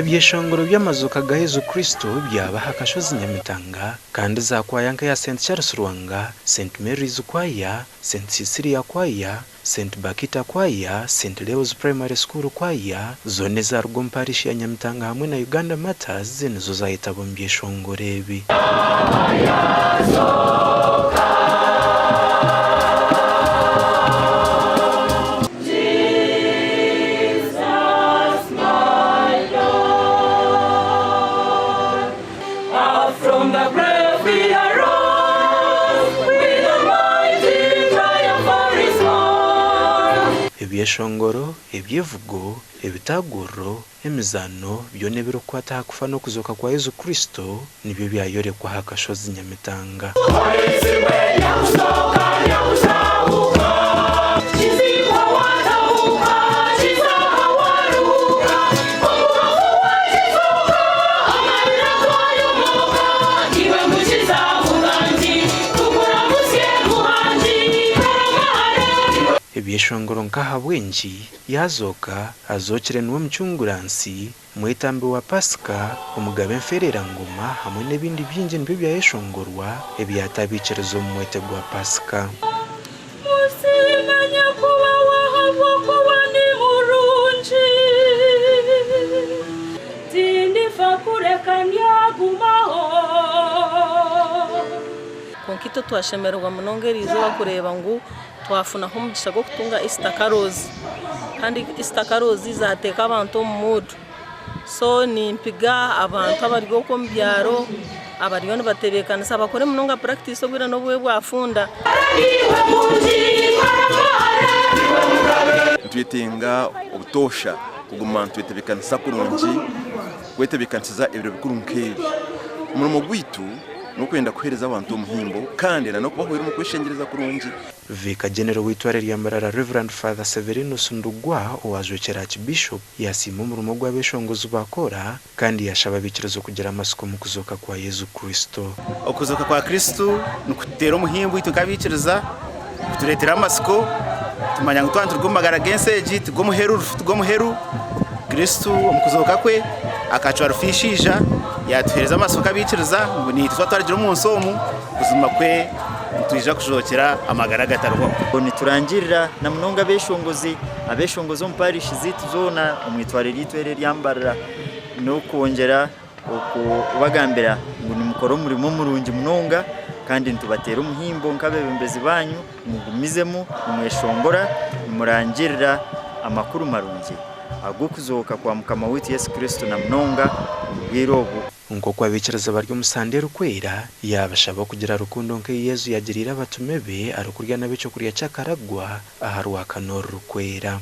Ebyeshongoro by'amazooka ga Yezu Kristo byabaha akashozi Nyamitanga kandi za kwaya nka ya St Charles Rwanga, St Mary's kwaya, St Cecilia kwaya, St Bakita kwaya, St Leo's Primary School kwaya, zone za Rugom Parish ya Nyamitanga hamwe na Uganda Matters nizo zahitabo mu byeshongoro ebi. Ebyeshongoro, ebyevugo, ebitagurro, emizano byone birokwata hakufa no kuzoka kwa Yezu Kristo nibyo byayorekwa hakashozi Nyamitanga. Ebyeshongoro nkaha bwenji yazoka azokire nuwo mchunguransi mwetambe wa Pasika umugabe mferera ngoma hamwe n'ebindi byinji nibyo byayeshongorwa ebyatabicerezo mu mwete gwa Pasika. Konkito twashemerwa munongerizo bakureba ngo twafuna ho mugisha go kutunga istakarozi kandi istakarozi zateka abantu mu mudu so ni mpiga abantu abarigo ko mbyaro abariyo batebekanisa bakore munonga practice obwira no bwe bwafunda twitenga ubutosha kuguma twetebekanisa kurungi kwetebekanisa ibiro bikuru nkebi umurumo gwitu nukwenda kuhereza abantu umuhimbo kandi no kubahwera mu kwishengereza kurungi. Vika General witware rya Mbarara Reverend Father Severinus Ndugwa owazokera Archbishop yasima umurumo gw'abeshongozi bakora kandi yashaba bikirezo kugira amasuko mu kuzoka kwa Yezu Kristo. Okuzoka kwa Kristo nukutera umuhimbo itukabikiriza kuturetera amasuko tumanya ngo twantu rw'umagara genseji tugumuheru Kristo umukuzoka kwe akacwa rufishija yatuhereza amasuko abikiriza ngo ni twatwaragira umunsi omu kuzima kwe tuje kujokera amagara gatarwa niturangirira na munonga abeshongozi mu parish zitu zona umwitware litwere ryambarira no kongera okubagambira ngo ni mukoro murimo murungi munonga kandi ntubatera umuhimbo nkabebembezi banyu mugumizemo umweshongora murangirira amakuru marungi agukuzoka kwa mukama witu Yesu Kristo na munonga bwirobu ngo kwabikiriza baryo musandero kwera yabashaba kugira rukundo nke Yezu yagirira abatumebe arukurya nabico kuriya cyakaragwa aharwa kanoro kwera.